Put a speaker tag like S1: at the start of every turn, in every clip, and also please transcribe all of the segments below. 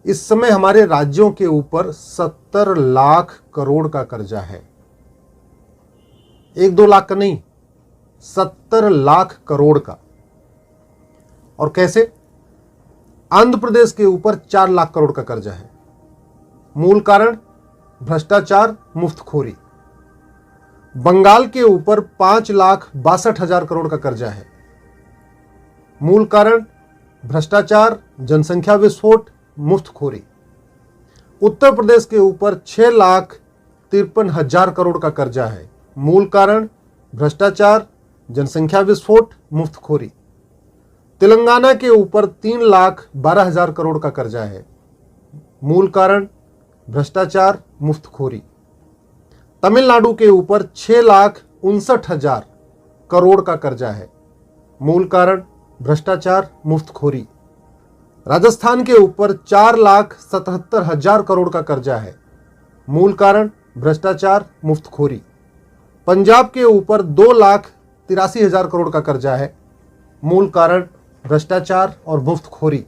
S1: इस समय हमारे राज्यों के ऊपर 70 लाख करोड़ का कर्जा है। 1-2 लाख का नहीं, 70 लाख करोड़ का। और कैसे? आंध्र प्रदेश के ऊपर 4 लाख करोड़ का कर्जा है। मूल कारण भ्रष्टाचार, मुफ्तखोरी। बंगाल के ऊपर 5,62,000 करोड़ का कर्जा है। मूल कारण भ्रष्टाचार, जनसंख्या विस्फोट, मुफ्तखोरी। उत्तर प्रदेश के ऊपर 6,53,000 करोड़ का कर्जा है। मूल कारण भ्रष्टाचार, जनसंख्या विस्फोट, मुफ्तखोरी। तेलंगाना के ऊपर 3,12,000 करोड़ का कर्जा है। मूल कारण भ्रष्टाचार, मुफ्तखोरी। तमिलनाडु के ऊपर 6,59,000 करोड़ का कर्जा है। मूल कारण भ्रष्टाचार, मुफ्तखोरी। राजस्थान के ऊपर 4,77,000 करोड़ का कर्जा है। मूल कारण भ्रष्टाचार, मुफ्तखोरी। पंजाब के ऊपर 2,83,000 करोड़ का कर्जा है। मूल कारण भ्रष्टाचार और मुफ्तखोरी।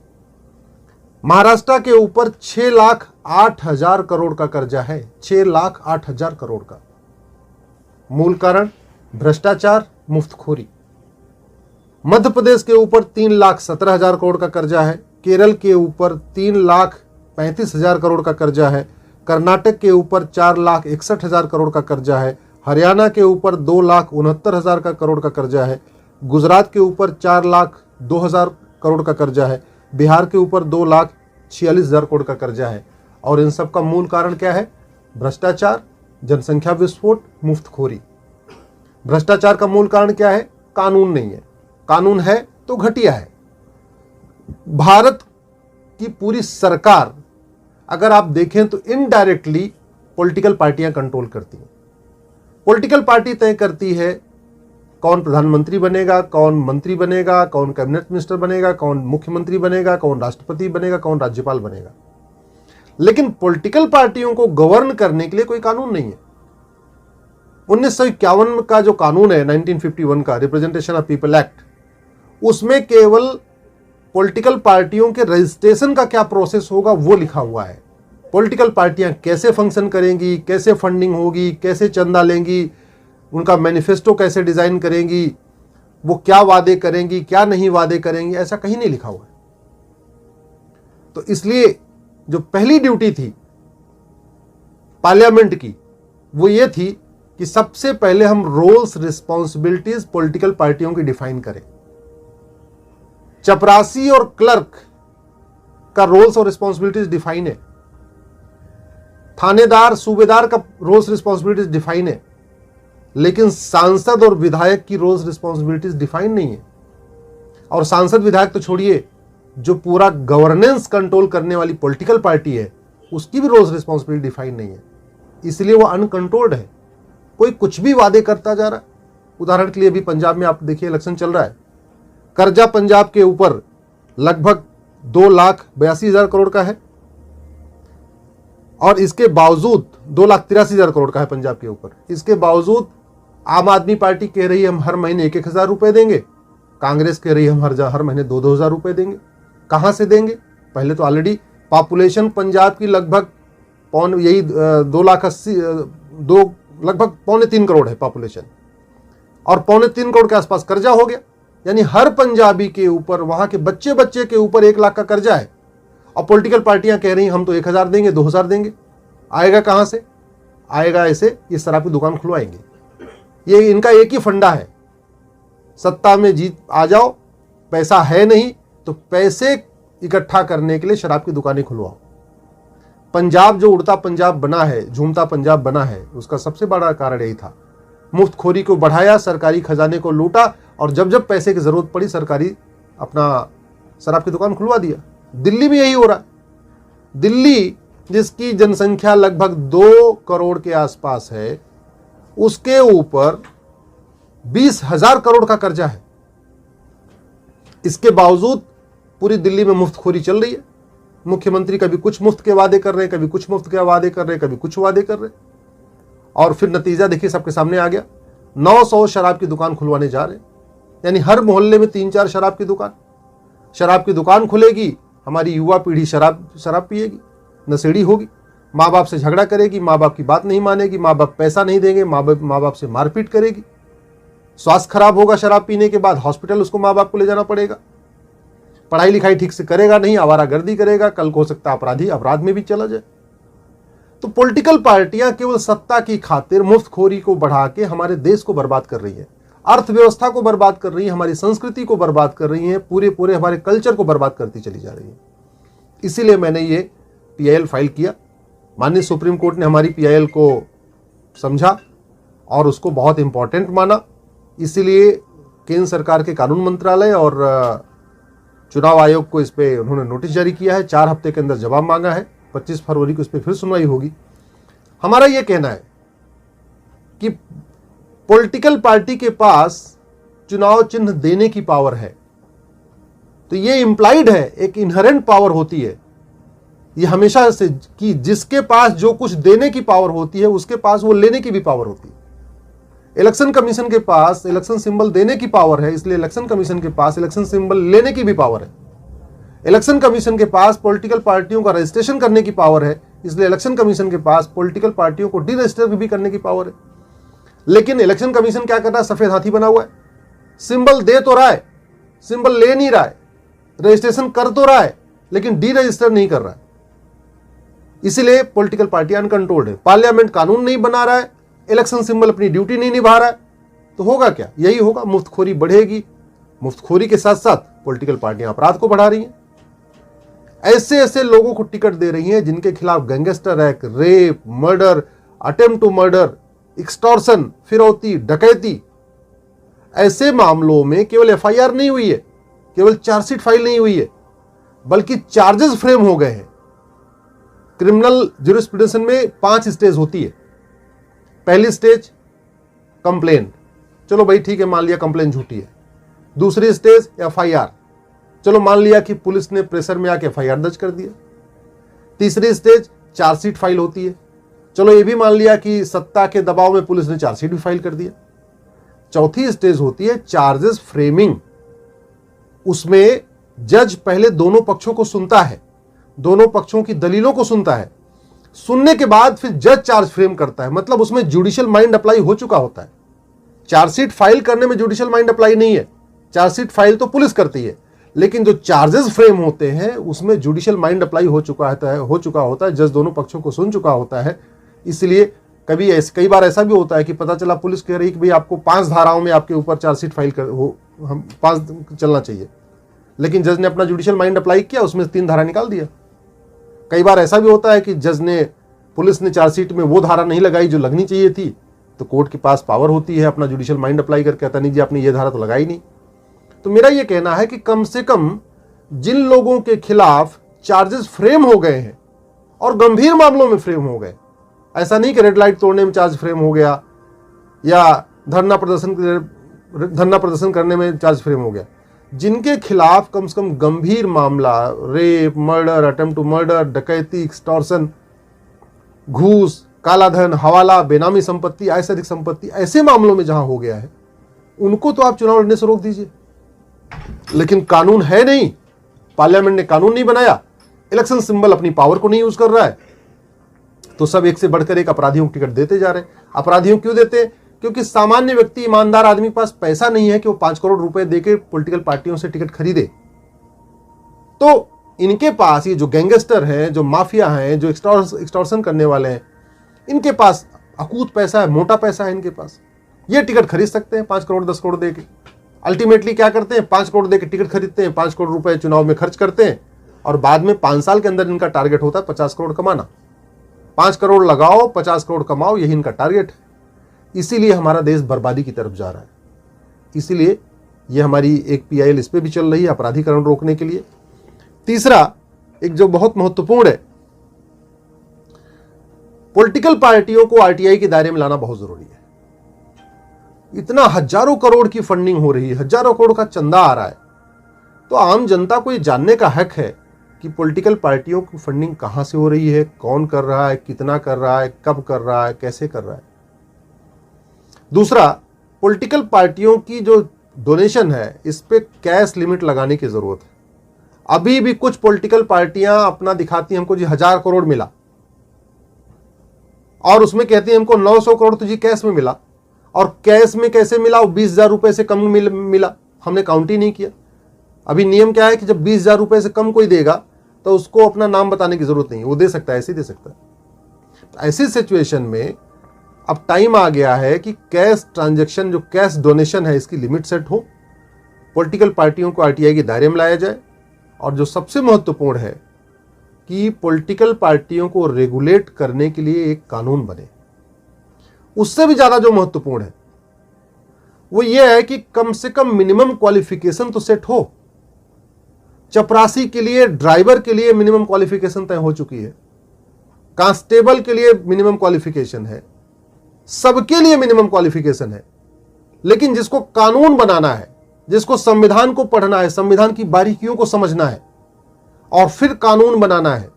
S1: महाराष्ट्र के ऊपर 6,08,000 करोड़ का कर्जा है। 6,08,000 करोड़ का। मूल कारण भ्रष्टाचार, मुफ्तखोरी। मध्य प्रदेश के ऊपर 3,17,000 करोड़ का कर्जा है। केरल के ऊपर 3,35,000 करोड़ का कर्जा है। कर्नाटक के ऊपर 4,61,000 करोड़ का कर्जा है। हरियाणा के ऊपर 2,69,000 का करोड़ का कर्जा है। गुजरात के ऊपर 4,02,000 करोड़ का कर्जा है। बिहार के ऊपर 2,46,000 करोड़ का कर्जा है। और इन सब का मूल कारण क्या है? भ्रष्टाचार, जनसंख्या विस्फोट, मुफ्तखोरी। भ्रष्टाचार का मूल कारण क्या है? कानून नहीं है। कानून है तो घटिया है। भारत की पूरी सरकार अगर आप देखें तो इनडायरेक्टली पॉलिटिकल पार्टियां कंट्रोल करती हैं। पॉलिटिकल पार्टी तय करती है कौन प्रधानमंत्री बनेगा, कौन मंत्री बनेगा, कौन कैबिनेट मिनिस्टर बनेगा, कौन मुख्यमंत्री बनेगा, कौन राष्ट्रपति बनेगा, कौन राज्यपाल बनेगा। लेकिन पॉलिटिकल पार्टियों को गवर्न करने के लिए कोई कानून नहीं है। 1951 का जो कानून है, 1951 का रिप्रेजेंटेशन ऑफ पीपल एक्ट, उसमें केवल पॉलिटिकल पार्टियों के रजिस्ट्रेशन का क्या प्रोसेस होगा वो लिखा हुआ है। पॉलिटिकल पार्टियां कैसे फंक्शन करेंगी, कैसे फंडिंग होगी, कैसे चंदा लेंगी, उनका मैनिफेस्टो कैसे डिजाइन करेंगी, वो क्या वादे करेंगी, क्या नहीं वादे करेंगी, ऐसा कहीं नहीं लिखा हुआ है। तो इसलिए जो पहली ड्यूटी थी पार्लियामेंट की वो ये थी कि सबसे पहले हम रोल्स रिस्पॉन्सिबिलिटीज पॉलिटिकल पार्टियों की डिफाइन करें। चपरासी और क्लर्क का रोल्स और रिस्पॉन्सिबिलिटीज डिफाइन है। थानेदार, सूबेदार का रोल्स रिस्पॉन्सिबिलिटीज डिफाइन है। लेकिन सांसद और विधायक की रोल्स रिस्पॉन्सिबिलिटीज डिफाइन नहीं है। और सांसद विधायक तो छोड़िए, जो पूरा गवर्नेंस कंट्रोल करने वाली पॉलिटिकल पार्टी है उसकी भी रोल्स रिस्पॉन्सिबिलिटी डिफाइन नहीं है। इसलिए वो अनकंट्रोल्ड है। कोई कुछ भी वादे करता जा रहा है। उदाहरण के लिए अभी पंजाब में आप देखिए इलेक्शन चल रहा है। कर्जा पंजाब के ऊपर लगभग 2,82,000 करोड़ का है और इसके बावजूद 2,83,000 करोड़ का है पंजाब के ऊपर। इसके बावजूद आम आदमी पार्टी कह रही है हम हर महीने 1,000 रुपए देंगे, कांग्रेस कह रही है हम हर महीने 2,000 रुपए देंगे। कहां से देंगे? पहले तो ऑलरेडी पॉपुलेशन पंजाब की लगभग लगभग 2.25 करोड़ है पॉपुलेशन, और 3.25 करोड़ के आसपास कर्जा हो गया। यानी हर पंजाबी के ऊपर, वहां के बच्चे बच्चे के ऊपर 1 लाख का कर्जा है। और पॉलिटिकल पार्टियां कह रही हैं हम तो 1,000 देंगे, 2,000 देंगे। आएगा कहां से? आएगा ऐसे, ये शराब की दुकान खुलवाएंगे। ये इनका एक ही फंडा है, सत्ता में जीत आ जाओ, पैसा है नहीं तो पैसे इकट्ठा करने के लिए शराब की दुकानें खुलवाओ। पंजाब जो उड़ता पंजाब बना है, झूमता पंजाब बना है, उसका सबसे बड़ा कारण यही था। मुफ्तखोरी को बढ़ाया, सरकारी खजाने को लूटा, और जब जब पैसे की जरूरत पड़ी सरकारी अपना शराब की दुकान खुलवा दिया। दिल्ली में यही हो रहा है। दिल्ली जिसकी जनसंख्या लगभग 2 करोड़ के आसपास है, उसके ऊपर 20,000 करोड़ का कर्जा है। इसके बावजूद पूरी दिल्ली में मुफ्तखोरी चल रही है। मुख्यमंत्री कभी कुछ मुफ्त के वादे कर रहे हैं, कभी कुछ मुफ्त के वादे कर रहे हैं, कभी कुछ वादे कर रहे हैं। और फिर नतीजा देखिए सबके सामने आ गया। 900 शराब की दुकान खुलवाने जा रहे हैं। यानी हर मोहल्ले में 3-4 शराब की दुकान खुलेगी। हमारी युवा पीढ़ी शराब पिएगी, नशेड़ी होगी, माँ बाप से झगड़ा करेगी, माँ बाप की बात नहीं मानेगी, माँ बाप पैसा नहीं देंगे, माँ बाप से मारपीट करेगी, स्वास्थ्य खराब होगा, शराब पीने के बाद हॉस्पिटल उसको माँ बाप को ले जाना पड़ेगा, पढ़ाई लिखाई ठीक से करेगा नहीं, आवारागर्दी करेगा, कल को हो सकता है अपराध में भी चला जाए। तो पॉलिटिकल पार्टियां केवल सत्ता की खातिर मुफ्तखोरी को बढ़ा के हमारे देश को बर्बाद कर रही है, अर्थव्यवस्था को बर्बाद कर रही है, हमारी संस्कृति को बर्बाद कर रही है, पूरे हमारे कल्चर को बर्बाद करती चली जा रही है। इसीलिए मैंने ये PIL फाइल किया। माननीय सुप्रीम कोर्ट ने हमारी PIL को समझा और उसको बहुत इंपॉर्टेंट माना। इसीलिए केंद्र सरकार के कानून मंत्रालय और चुनाव आयोग को इस पे उन्होंने नोटिस जारी किया है, 4 हफ्ते के अंदर जवाब मांगा है, 25 फरवरी को इस पर फिर सुनवाई होगी। हमारा यह कहना है कि पॉलिटिकल पार्टी के पास चुनाव चिन्ह देने की पावर है, तो ये इंप्लाइड है, एक इनहेरेंट पावर होती है ये हमेशा से कि जिसके पास जो कुछ देने की पावर होती है उसके पास वो लेने की भी पावर होती है। इलेक्शन कमीशन के पास इलेक्शन सिंबल देने की पावर है, इसलिए इलेक्शन कमीशन के पास इलेक्शन सिंबल लेने की भी पावर है। इलेक्शन कमीशन के पास पॉलिटिकल पार्टियों का रजिस्ट्रेशन करने की पावर है, इसलिए इलेक्शन कमीशन के पास पॉलिटिकल पार्टियों को डीरजिस्टर भी करने की पावर है। लेकिन इलेक्शन कमीशन क्या कर रहा है? सफेद हाथी बना हुआ है, सिंबल दे तो रहा है, सिंबल ले नहीं रहा है, रजिस्ट्रेशन कर तो रहा है लेकिन डी रजिस्टर नहीं कर रहा है। इसीलिए पॉलिटिकल पार्टी अनकंट्रोल्ड है। पार्लियामेंट कानून नहीं बना रहा है, इलेक्शन सिंबल अपनी ड्यूटी नहीं निभा रहा है, तो होगा क्या? यही होगा, मुफ्तखोरी बढ़ेगी। मुफ्तखोरी के साथ साथ पॉलिटिकल पार्टियां अपराध को बढ़ा रही हैं, ऐसे ऐसे लोगों को टिकट दे रही हैं जिनके खिलाफ gangster act, rape, murder, attempt to murder, extortion, फिरौती, डकैती, ऐसे मामलों में केवल FIR नहीं हुई है, केवल चार्जशीट फाइल नहीं हुई है, बल्कि चार्जेस फ्रेम हो गए हैं। क्रिमिनल ज्यूरिस्प्रूडेंस में 5 स्टेज होती है। पहली स्टेज कंप्लेन, चलो भाई ठीक है, मान लिया कंप्लेन झूठी है। दूसरी स्टेज FIR, चलो मान लिया कि पुलिस ने प्रेशर में आके FIR दर्ज कर दिया। तीसरी स्टेज चार्जशीट फाइल होती है, चलो ये भी मान लिया कि सत्ता के दबाव में पुलिस ने चार्जशीट भी फाइल कर दिया। चौथी स्टेज होती है चार्जेस फ्रेमिंग, उसमें जज पहले दोनों पक्षों को सुनता है, दोनों पक्षों की दलीलों को सुनता है, सुनने के बाद फिर जज चार्ज फ्रेम करता है, मतलब उसमें जुडिशियल माइंड अप्लाई हो चुका होता है। चार्जशीट फाइल करने में जुडिशियल माइंड अप्लाई नहीं है, चार्जशीट फाइल तो पुलिस करती है, लेकिन जो चार्जेस फ्रेम होते हैं उसमें जुडिशियल माइंड अप्लाई हो चुका होता है, जज दोनों पक्षों को सुन चुका होता है। इसलिए कई बार ऐसा भी होता है कि पता चला पुलिस कह रही कि भाई आपको 5 धाराओं में आपके ऊपर चार्जशीट फाइल हम 5 चलना चाहिए, लेकिन जज ने अपना जुडिशियल माइंड अप्लाई किया, उसमें 3 धारा निकाल दिया। कई बार ऐसा भी होता है कि पुलिस ने चार्जशीट में वो धारा नहीं लगाई जो लगनी चाहिए थी, तो कोर्ट के पास पावर होती है अपना जुडिशियल माइंड अप्लाई करके कहता नहीं जी आपने ये धारा तो लगाई नहीं। तो मेरा ये कहना है कि कम से कम जिन लोगों के खिलाफ चार्जेस फ्रेम हो गए हैं और गंभीर मामलों में फ्रेम हो गए, ऐसा नहीं कि रेड लाइट तोड़ने में चार्ज फ्रेम हो गया या धरना प्रदर्शन करने में चार्ज फ्रेम हो गया, जिनके खिलाफ कम से कम गंभीर मामला, rape, murder, attempt to murder, डकैती, एक्सटॉर्शन, घूस, कालाधन, हवाला, बेनामी संपत्ति, आय से अधिक संपत्ति, ऐसे मामलों में जहां हो गया है उनको तो आप चुनाव लड़ने से रोक दीजिए। लेकिन कानून है नहीं, पार्लियामेंट ने कानून नहीं बनाया, इलेक्शन सिंबल अपनी पावर को नहीं यूज कर रहा है, तो सब एक से बढ़कर एक अपराधियों को टिकट देते जा रहे हैं। अपराधियों क्यों देते हैं? क्योंकि सामान्य व्यक्ति, ईमानदार आदमी के पास पैसा नहीं है कि वो 5 करोड़ रुपए देके पॉलिटिकल पार्टियों से टिकट खरीदे। तो इनके पास ये जो गैंगस्टर हैं, जो माफिया हैं, जो एक्सटॉर्शन करने वाले हैं, इनके पास अकूत पैसा है, मोटा पैसा है इनके पास, ये टिकट खरीद सकते हैं 5 करोड़ 10 करोड़ देके। अल्टीमेटली क्या करते हैं? 5 करोड़ देके टिकट खरीदते हैं, 5 करोड़ रुपए चुनाव में खर्च करते हैं और बाद में 5 साल के अंदर इनका टारगेट होता है 50 करोड़ कमाना। 5 करोड़ लगाओ, 50 करोड़ कमाओ, यही इनका टारगेट है। इसीलिए हमारा देश बर्बादी की तरफ जा रहा है। इसीलिए ये हमारी एक PIL इस पे भी चल रही है, अपराधीकरण रोकने के लिए। तीसरा, एक जो बहुत महत्वपूर्ण है, पॉलिटिकल पार्टियों को RTI के दायरे में लाना बहुत जरूरी है। इतना हजारों करोड़ की फंडिंग हो रही है, हजारों करोड़ का चंदा आ रहा है, तो आम जनता को ये जानने का हक है कि पॉलिटिकल पार्टियों की फंडिंग कहां से हो रही है, कौन कर रहा है, कितना कर रहा है, कब कर रहा है, कैसे कर रहा है। दूसरा, पॉलिटिकल पार्टियों की जो डोनेशन है, इस पे कैश लिमिट लगाने की जरूरत है। अभी भी कुछ पॉलिटिकल पार्टियां अपना दिखाती हैं हमको जी 1000 करोड़ मिला, और उसमें कहती हैं हमको 900 करोड़ तो जी कैश में मिला, और कैश में कैसे मिला, वो 20,000 रुपए से कम मिला, हमने काउंट ही नहीं किया। अभी नियम क्या है कि जब 20,000 रुपए से कम कोई देगा तो उसको अपना नाम बताने की जरूरत नहीं है, वो दे सकता है, ऐसे ही दे सकता है। तो ऐसी सिचुएशन में अब टाइम आ गया है कि कैश ट्रांजैक्शन, जो कैश डोनेशन है, इसकी लिमिट सेट हो, पॉलिटिकल पार्टियों को आरटीआई के दायरे में लाया जाए, और जो सबसे महत्वपूर्ण है कि पॉलिटिकल पार्टियों को रेगुलेट करने के लिए एक कानून बने। उससे भी ज्यादा जो महत्वपूर्ण है वो ये है कि कम से कम मिनिमम क्वालिफिकेशन तो सेट हो। चपरासी के लिए, ड्राइवर के लिए मिनिमम क्वालिफिकेशन तय हो चुकी है, कांस्टेबल के लिए मिनिमम क्वालिफिकेशन है, सबके लिए मिनिमम क्वालिफिकेशन है। लेकिन जिसको कानून बनाना है, जिसको संविधान को पढ़ना है, संविधान की बारीकियों को समझना है और फिर कानून बनाना है,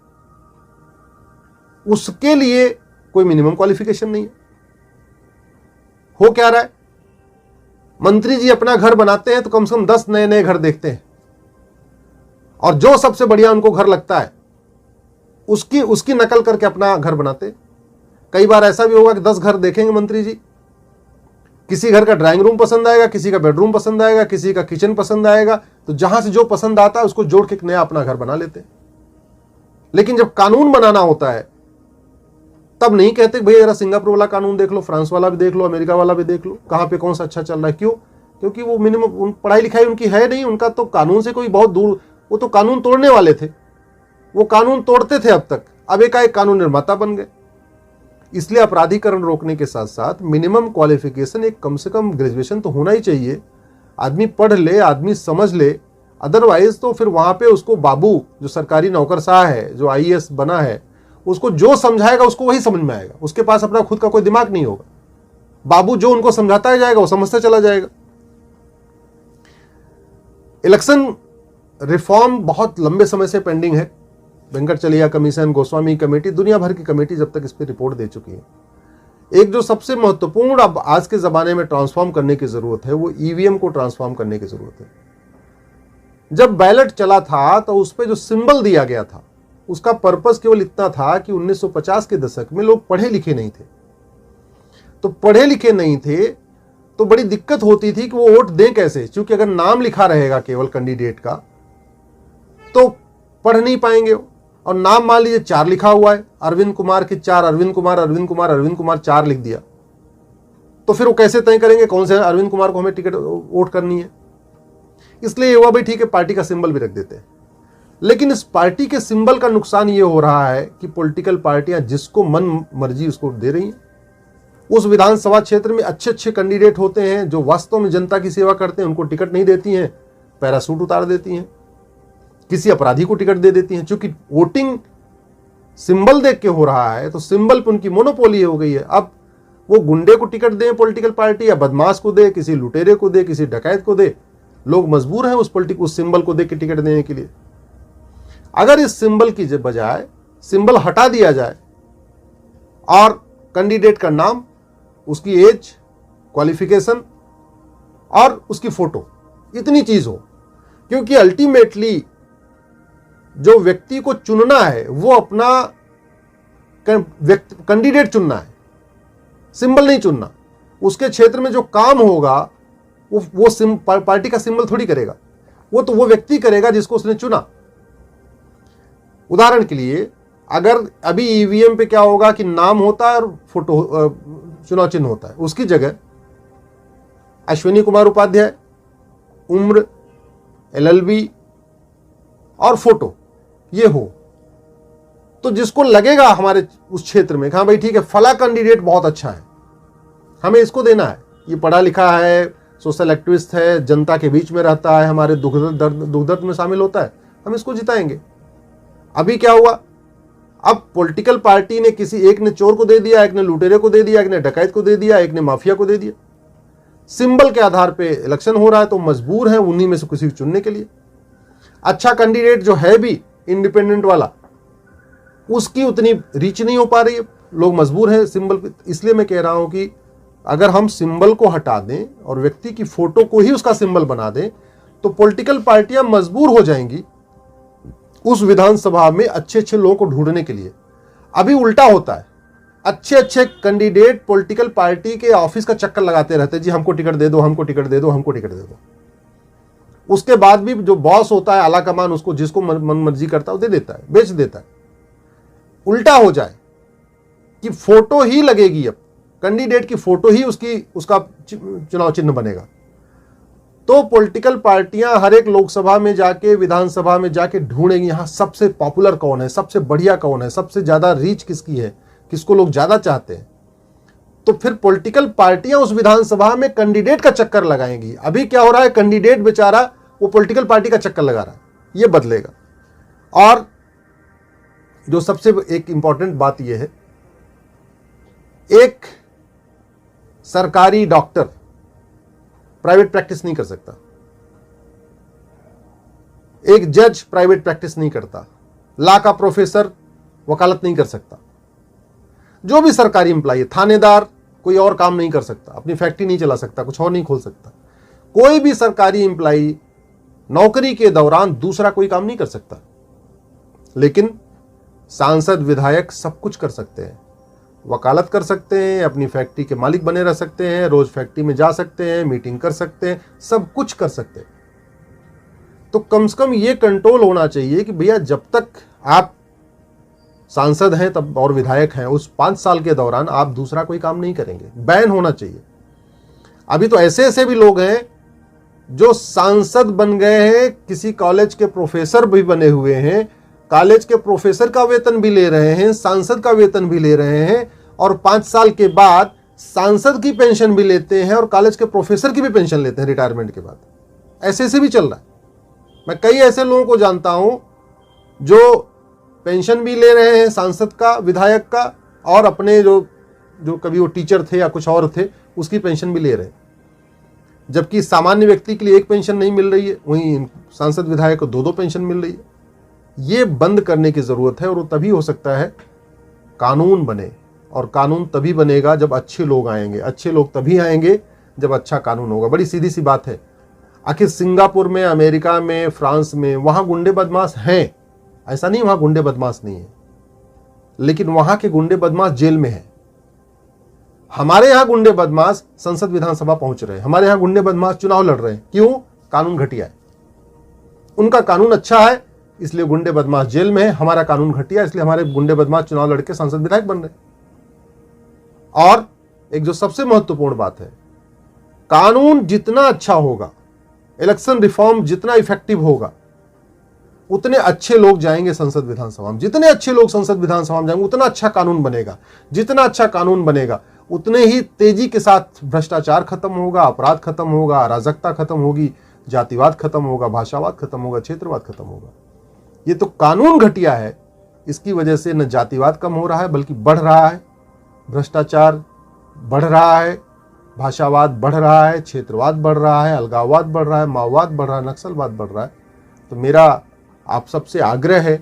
S1: उसके लिए कोई मिनिमम क्वालिफिकेशन नहीं है। हो क्या रहा है, मंत्री जी अपना घर बनाते हैं तो कम से कम 10 नए नए घर देखते हैं, और जो सबसे बढ़िया उनको घर लगता है उसकी नकल करके अपना घर बनाते हैं। कई बार ऐसा भी होगा कि 10 घर देखेंगे मंत्री जी, किसी घर का ड्राइंग रूम पसंद आएगा, किसी का बेडरूम पसंद आएगा, किसी का किचन पसंद आएगा, तो जहां से जो पसंद आता है उसको जोड़ के एक नया अपना घर बना लेते हैं। लेकिन जब कानून बनाना होता है तब नहीं कहते भैया जरा सिंगापुर वाला कानून देख लो, फ्रांस वाला भी देख लो, अमेरिका वाला भी देख लो, कहां पे कौन सा अच्छा चल रहा है। क्यों? क्योंकि वो मिनिमम पढ़ाई लिखाई उनकी है नहीं, उनका तो कानून से कोई बहुत दूर, वो तो कानून तोड़ने वाले थे, वो कानून तोड़ते थे अब तक, अब एकाएक कानून निर्माता बन गए। इसलिए अपराधीकरण रोकने के साथ साथ मिनिमम क्वालिफिकेशन, एक कम से कम ग्रेजुएशन तो होना ही चाहिए। आदमी पढ़ ले, आदमी समझ ले, अदरवाइज तो फिर वहां पे उसको बाबू, जो सरकारी नौकरशाह है, जो आईएएस बना है, उसको जो समझाएगा उसको वही समझ में आएगा, उसके पास अपना खुद का कोई दिमाग नहीं होगा। बाबू जो उनको समझाता जाएगा वो समझता चला जाएगा। इलेक्शन रिफॉर्म बहुत लंबे समय से पेंडिंग है। वेंकटचलिया कमीशन, गोस्वामी कमेटी, दुनिया भर की कमेटी जब तक इस पर रिपोर्ट दे चुकी है। एक जो सबसे महत्वपूर्ण अब आज के जमाने में ट्रांसफॉर्म करने की जरूरत है, वो ईवीएम को ट्रांसफॉर्म करने की जरूरत है। जब बैलेट चला था तो उस पर जो सिंबल दिया गया था, उसका पर्पस केवल इतना था कि 1950 के दशक में लोग पढ़े लिखे नहीं थे, तो पढ़े लिखे नहीं थे तो बड़ी दिक्कत होती थी कि वो वोट दें कैसे, क्योंकि अगर नाम लिखा रहेगा केवल कैंडिडेट का तो पढ़ नहीं पाएंगे। और नाम मान लीजिए 4 लिखा हुआ है, अरविंद कुमार के 4, अरविंद कुमार, अरविंद कुमार, अरविंद कुमार 4 लिख दिया, तो फिर वो कैसे तय करेंगे कौन से अरविंद कुमार को हमें टिकट वोट करनी है। इसलिए हुआ भाई ठीक है, पार्टी का सिंबल भी रख देते हैं। लेकिन इस पार्टी के सिंबल का नुकसान ये हो रहा है कि पॉलिटिकल पार्टियां जिसको मन मर्जी उसको दे रही हैं। उस विधानसभा क्षेत्र में अच्छे अच्छे कैंडिडेट होते हैं जो वास्तव में जनता की सेवा करते हैं, उनको टिकट नहीं देती हैं, पैरासूट उतार देती हैं, किसी अपराधी को टिकट दे देती हैं। क्योंकि वोटिंग सिंबल देख के हो रहा है तो सिंबल पर उनकी मोनोपोली हो गई है। अब वो गुंडे को टिकट दें पॉलिटिकल पार्टी, या बदमाश को दे, किसी लुटेरे को दे, किसी डकैत को दे, लोग मजबूर हैं उस सिंबल को देख के टिकट देने के लिए। अगर इस सिंबल की बजाय सिंबल हटा दिया जाए और कैंडिडेट का नाम, उसकी एज, क्वालिफिकेशन और उसकी फोटो, इतनी चीज हो, क्योंकि अल्टीमेटली जो व्यक्ति को चुनना है वो अपना कैंडिडेट चुनना है, सिंबल नहीं चुनना। उसके क्षेत्र में जो काम होगा वो पार्टी का सिंबल थोड़ी करेगा, वो तो वो व्यक्ति करेगा जिसको उसने चुना। उदाहरण के लिए अगर अभी ईवीएम पे क्या होगा कि नाम होता है और फोटो चुनाव चिन्ह होता है, उसकी जगह अश्विनी कुमार उपाध्याय, उम्र, एलएलबी और फोटो ये हो, तो जिसको लगेगा हमारे उस क्षेत्र में, हाँ भाई ठीक है फला कैंडिडेट बहुत अच्छा है, हमें इसको देना है, ये पढ़ा लिखा है, सोशल एक्टिविस्ट है, जनता के बीच में रहता है, हमारे दुख दर्द में शामिल होता है, हम इसको जिताएंगे। अभी क्या हुआ, अब पॉलिटिकल पार्टी ने किसी एक ने चोर को दे दिया, एक ने लुटेरे को दे दिया, एक ने डकैत को दे दिया, एक ने माफिया को दे दिया। सिंबल के आधार पे इलेक्शन हो रहा है तो मजबूर है उन्हीं में से किसी को चुनने के लिए। अच्छा कैंडिडेट जो है भी इंडिपेंडेंट वाला, उसकी उतनी रीच नहीं हो पा रही है, लोग मजबूर हैं सिंबल पे। इसलिए मैं कह रहा हूं कि अगर हम सिंबल को हटा दें और व्यक्ति की फोटो को ही उसका सिंबल बना दें तो पॉलिटिकल पार्टियां मजबूर हो जाएंगी उस विधानसभा में अच्छे अच्छे लोगों को ढूंढने के लिए। अभी उल्टा होता है, अच्छे अच्छे कैंडिडेट पॉलिटिकल पार्टी के ऑफिस का चक्कर लगाते रहते हैं, जी हमको टिकट दे दो, हमको टिकट दे दो, हमको टिकट दे दो। उसके बाद भी जो बॉस होता है, आला कमान, उसको जिसको मन मर्जी करता है वो दे देता है, बेच देता है। उल्टा हो जाए कि फोटो ही लगेगी, अब कैंडिडेट की फोटो ही उसका चुनाव चिन्ह बनेगा, तो पॉलिटिकल पार्टियां हर एक लोकसभा में जाके, विधानसभा में जाके ढूंढेंगी यहां सबसे पॉपुलर कौन है, सबसे बढ़िया कौन है, सबसे ज्यादा रीच किसकी है, किसको लोग ज्यादा चाहते हैं। तो फिर पॉलिटिकल पार्टियां उस विधानसभा में कैंडिडेट का चक्कर लगाएंगी। अभी क्या हो रहा है, कैंडिडेट बेचारा वो पॉलिटिकल पार्टी का चक्कर लगा रहा है, ये बदलेगा। और जो सबसे एक इंपॉर्टेंट बात यह है, एक सरकारी डॉक्टर प्राइवेट प्रैक्टिस नहीं कर सकता, एक जज प्राइवेट प्रैक्टिस नहीं करता, लॉ का प्रोफेसर वकालत नहीं कर सकता, जो भी सरकारी एम्प्लॉय है, थानेदार कोई और काम नहीं कर सकता, अपनी फैक्ट्री नहीं चला सकता, कुछ और नहीं खोल सकता। कोई भी सरकारी एम्प्लॉय नौकरी के दौरान दूसरा कोई काम नहीं कर सकता, लेकिन सांसद विधायक सब कुछ कर सकते हैं। वकालत कर सकते हैं, अपनी फैक्ट्री के मालिक बने रह सकते हैं, रोज फैक्ट्री में जा सकते हैं, मीटिंग कर सकते हैं, सब कुछ कर सकते हैं। तो कम से कम ये कंट्रोल होना चाहिए कि भैया जब तक आप सांसद हैं तब और विधायक हैं, उस 5 साल के दौरान आप दूसरा कोई काम नहीं करेंगे, बैन होना चाहिए। अभी तो ऐसे ऐसे भी लोग हैं जो सांसद बन गए हैं, किसी कॉलेज के प्रोफेसर भी बने हुए हैं, कॉलेज के प्रोफेसर का वेतन भी ले रहे हैं, सांसद का वेतन भी ले रहे हैं, और 5 साल के बाद सांसद की पेंशन भी लेते हैं और कॉलेज के प्रोफेसर की भी पेंशन लेते हैं रिटायरमेंट के बाद। ऐसे ऐसे भी चल रहा है। मैं कई ऐसे लोगों को जानता हूं जो पेंशन भी ले रहे हैं सांसद का, विधायक का, और अपने जो कभी वो टीचर थे या कुछ और थे उसकी पेंशन भी ले रहे हैं। जबकि सामान्य व्यक्ति के लिए एक पेंशन नहीं मिल रही है, वहीं सांसद विधायक को 2-2 पेंशन मिल रही है। ये बंद करने की जरूरत है, और वो तभी हो सकता है कानून बने, और कानून तभी बनेगा जब अच्छे लोग आएंगे। अच्छे लोग तभी आएंगे जब अच्छा कानून होगा। बड़ी सीधी सी बात है। आखिर सिंगापुर में, अमेरिका में, फ्रांस में वहां गुंडे बदमाश हैं, ऐसा नहीं वहां गुंडे बदमाश नहीं है, लेकिन वहां के गुंडे बदमाश जेल में है। हमारे यहां गुंडे बदमाश संसद विधानसभा पहुंच रहे हैं, हमारे यहां गुंडे बदमाश चुनाव लड़ रहे हैं। क्यों? कानून घटिया है। उनका कानून अच्छा है इसलिए गुंडे बदमाश जेल में है, हमारा कानून घटिया इसलिए हमारे गुंडे बदमाश चुनाव लड़के सांसद विधायक बन रहे। और एक जो सबसे महत्वपूर्ण बात है, कानून जितना अच्छा होगा, इलेक्शन रिफॉर्म जितना इफेक्टिव होगा, उतने अच्छे लोग जाएंगे संसद विधानसभा में। जितने अच्छे लोग संसद विधानसभा में जाएंगे उतना अच्छा कानून बनेगा। जितना अच्छा कानून बनेगा उतने ही तेजी के साथ भ्रष्टाचार खत्म होगा, अपराध खत्म होगा, अराजकता खत्म होगी, जातिवाद खत्म होगा, भाषावाद खत्म होगा, क्षेत्रवाद खत्म होगा। ये तो कानून घटिया है, इसकी वजह से न जातिवाद कम हो रहा है बल्कि बढ़ रहा है, भ्रष्टाचार बढ़ रहा है, भाषावाद बढ़ रहा है, क्षेत्रवाद बढ़ रहा है, अलगाववाद बढ़ रहा है, माओवाद बढ़ रहा है, नक्सलवाद बढ़ रहा है। तो मेरा आप सबसे आग्रह है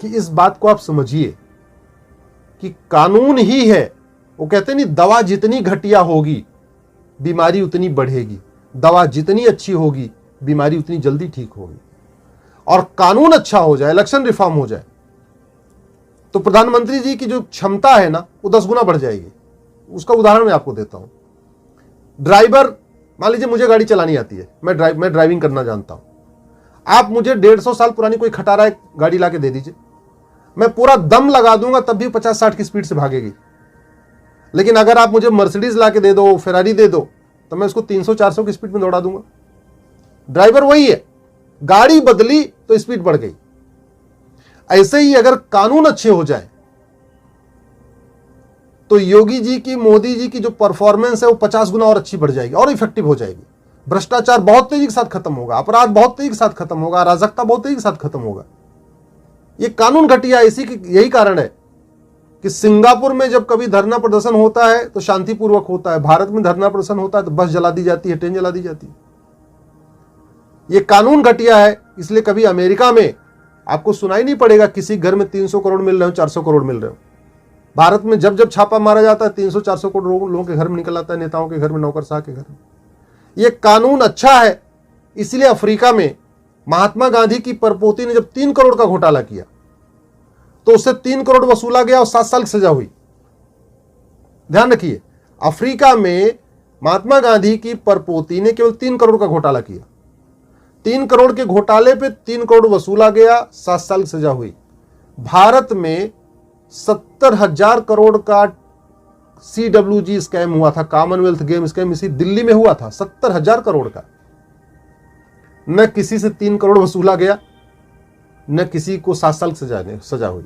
S1: कि इस बात को आप समझिए कि कानून ही है। वो कहते नहीं, दवा जितनी घटिया होगी बीमारी उतनी बढ़ेगी, दवा जितनी अच्छी होगी बीमारी उतनी जल्दी ठीक होगी। और कानून अच्छा हो जाए, इलेक्शन रिफॉर्म हो जाए, तो प्रधानमंत्री जी की जो क्षमता है ना वो 10 गुना बढ़ जाएगी। उसका उदाहरण मैं आपको देता हूं। ड्राइवर, मान लीजिए मुझे गाड़ी चलानी आती है, मैं ड्राइविंग करना जानता हूं। आप मुझे 150 साल पुरानी कोई खटारा एक गाड़ी लाके दे दीजिए, मैं पूरा दम लगा दूंगा तब भी 50-60 की स्पीड से भागेगी। लेकिन अगर आप मुझे मर्सिडीज लाके दे दो, फेरारी दे दो, तो मैं उसको 300-400 की स्पीड में दौड़ा दूंगा। ड्राइवर वही है, गाड़ी बदली तो स्पीड बढ़ गई। ऐसे ही अगर कानून अच्छे हो जाए तो योगी जी की, मोदी जी की जो परफॉर्मेंस है वो 50 गुना और अच्छी बढ़ जाएगी और इफेक्टिव हो जाएगी। भ्रष्टाचार बहुत तेजी के साथ खत्म होगा, अपराध बहुत तेजी के साथ खत्म होगा, अराजकता बहुत तेजी के साथ खत्म होगा। ये कानून घटिया, इसी की यही कारण है कि सिंगापुर में जब कभी धरना प्रदर्शन होता है तो शांतिपूर्वक होता है, भारत में धरना प्रदर्शन होता है तो बस जला दी जाती है, ट्रेन जला दी जाती है। ये कानून घटिया है, इसलिए कभी अमेरिका में आपको सुनाई नहीं पड़ेगा किसी घर में 300 करोड़ मिल रहे हो, 400 करोड़ मिल रहे हो। भारत में जब जब छापा मारा जाता है 300-400 करोड़ लोगों के घर में निकल आता है, नेताओं के घर में, नौकरशाह के घर में। ये कानून अच्छा है, इसलिए अफ्रीका में महात्मा गांधी की परपोती ने जब 3 करोड़ का घोटाला किया तो उससे 3 करोड़ वसूला गया और 7 साल की सजा हुई। ध्यान रखिए, अफ्रीका में महात्मा गांधी की परपोती ने केवल 3 करोड़ का घोटाला किया, 3 करोड़ के घोटाले पे 3 करोड़ वसूला गया, 7 साल की सजा हुई। भारत में 70,000 करोड़ का CWG स्कैम हुआ था, कॉमनवेल्थ गेम स्कैम, इसी दिल्ली में हुआ था, 70,000 करोड़ का। न किसी से 3 करोड़ वसूला गया, न किसी को 7 साल की सजा हुई।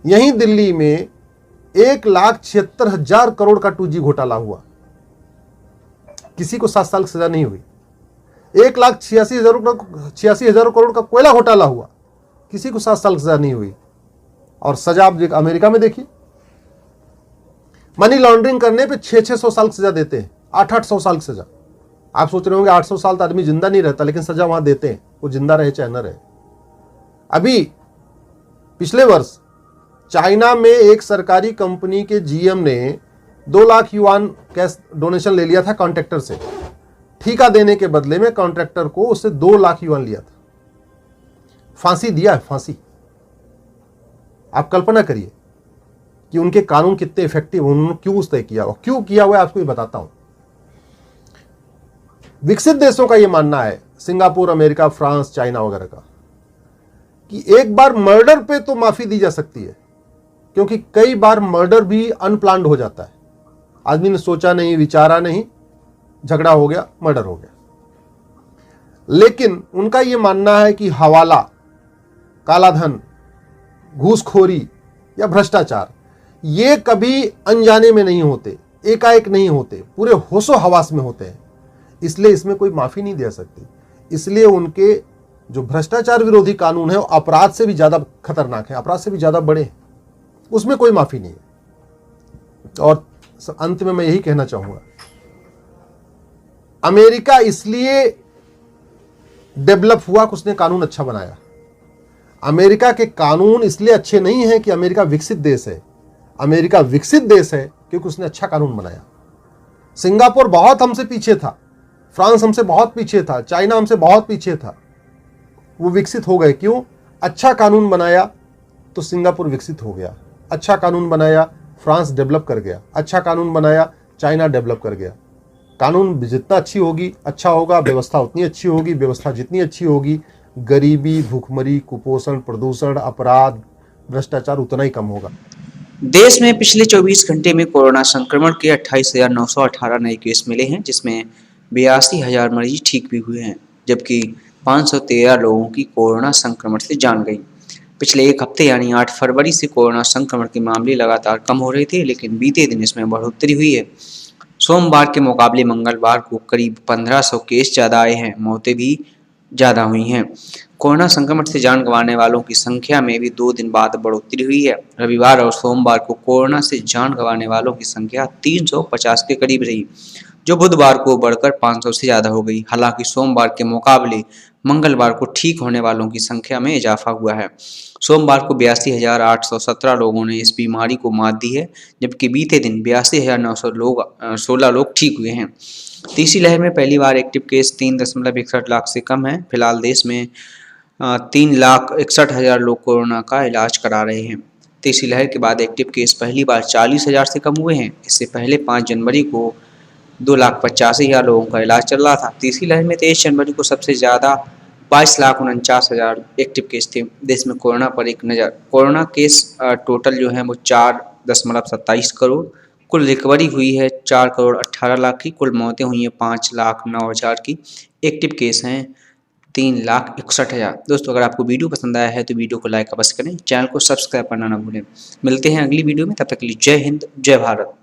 S1: यहीं दिल्ली में 1,76,000 करोड़ का 2G घोटाला हुआ, किसी को 7 साल की सजा नहीं हुई। 1,86,000 करोड़ का कोयला घोटाला हुआ, किसी को 7 साल की सजा नहीं हुई। और सजा आप अमेरिका में देखिए, मनी लॉन्ड्रिंग करने पे 600 साल की सजा देते हैं, 800 साल की सजा। आप सोच रहे होंगे 800 साल तो आदमी जिंदा नहीं रहता, लेकिन सजा वहां देते हैं, वो जिंदा रहे चाहे न रहे। अभी पिछले वर्ष चाइना में एक सरकारी कंपनी के GM ने 2 लाख युआन कैश डोनेशन ले लिया था कॉन्ट्रैक्टर से, ठेका देने के बदले में कॉन्ट्रैक्टर को उससे 2 लाख युआन लिया था। फांसी दिया है, फांसी। आप कल्पना करिए कि उनके कानून कितने इफेक्टिव, उन्होंने क्यों तय किया और क्यों किया हुआ, आपको ये बताता हूं। विकसित देशों का यह मानना है, सिंगापुर, अमेरिका, फ्रांस, चाइना वगैरह का, कि एक बार मर्डर पे तो माफी दी जा सकती है, क्योंकि कई बार मर्डर भी अनप्लान्ड हो जाता है। आदमी ने सोचा नहीं, विचारा नहीं, झगड़ा हो गया, मर्डर हो गया। लेकिन उनका यह मानना है कि हवाला, कालाधन, घूसखोरी या भ्रष्टाचार ये कभी अनजाने में नहीं होते, एकाएक नहीं होते, पूरे होशो हवास में होते हैं, इसलिए इसमें कोई माफी नहीं दे सकती। इसलिए उनके जो भ्रष्टाचार विरोधी कानून है वो अपराध से भी ज्यादा खतरनाक है, अपराध से भी ज्यादा बड़े हैं, उसमें कोई माफी नहीं है। और अंत में मैं यही कहना चाहूंगा, अमेरिका इसलिए डेवलप हुआ कि उसने कानून अच्छा बनाया। अमेरिका के कानून इसलिए अच्छे नहीं हैं कि अमेरिका विकसित देश है, अमेरिका विकसित देश है क्योंकि उसने अच्छा कानून बनाया। सिंगापुर बहुत हमसे पीछे था, फ्रांस हमसे बहुत पीछे था, चाइना हमसे बहुत पीछे था, वो विकसित हो गए। क्यों? अच्छा कानून बनाया तो सिंगापुर विकसित हो गया, अच्छा कानून बनाया फ्रांस डेवलप कर गया, अच्छा कानून बनाया चाइना डेवलप कर गया। कानून जितना अच्छी होगी अच्छा होगा, व्यवस्था उतनी अच्छी होगी, व्यवस्था जितनी अच्छी होगी गरीबी, भूखमरी, कुपोषण, प्रदूषण, अपराध, भ्रष्टाचार उतना ही कम होगा।
S2: देश में पिछले 24 घंटे में कोरोना संक्रमण के 28,918 नए केस मिले हैं, जिसमें 82,000 मरीज ठीक भी हुए हैं, जबकि 513 लोगों की कोरोना संक्रमण से जान गई। पिछले एक हफ्ते यानी 8 फरवरी से कोरोना संक्रमण के मामले लगातार कम हो रहे थे, लेकिन बीते दिन इसमें बढ़ोतरी हुई है। सोमवार के मुकाबले मंगलवार को करीब 1500 केस ज़्यादा आए हैं, मौतें भी ज़्यादा हुई हैं। कोरोना संक्रमण से जान गंवाने वालों की संख्या में भी 2 दिन बाद बढ़ोतरी हुई है। रविवार और सोमवार को कोरोना से जान गंवाने वालों की संख्या 350 के करीब रही, जो बुधवार को बढ़कर 500 से ज़्यादा हो गई। हालांकि सोमवार के मुकाबले मंगलवार को ठीक होने वालों की संख्या में इजाफा हुआ है। सोमवार को 82,817 लोगों ने इस बीमारी को मात दी है, जबकि बीते दिन 82,916 लोग ठीक हुए हैं। तीसरी लहर में पहली बार एक्टिव केस 3.61 लाख से कम है। फिलहाल देश में 3,61,000 लोग कोरोना का इलाज करा रहे हैं। तीसरी लहर के बाद एक्टिव केस पहली बार 40,000 से कम हुए हैं। इससे पहले 5 जनवरी को 2,85,000 लोगों का इलाज चल रहा था। तीसरी लहर में 23 जनवरी को सबसे ज़्यादा 22,49,000 एक्टिव केस थे। देश में कोरोना पर एक नज़र। कोरोना केस टोटल जो है वो 4.27 करोड़, कुल रिकवरी हुई है 4 करोड़ 18 लाख की, कुल मौतें हुई हैं 5,09,000 की, एक्टिव केस हैं 3,61,000। दोस्तों, अगर आपको वीडियो पसंद आया है तो वीडियो को लाइक अवश्य करें, चैनल को सब्सक्राइब करना ना भूलें। मिलते हैं अगली वीडियो में, तब तक के लिए जय हिंद, जय भारत।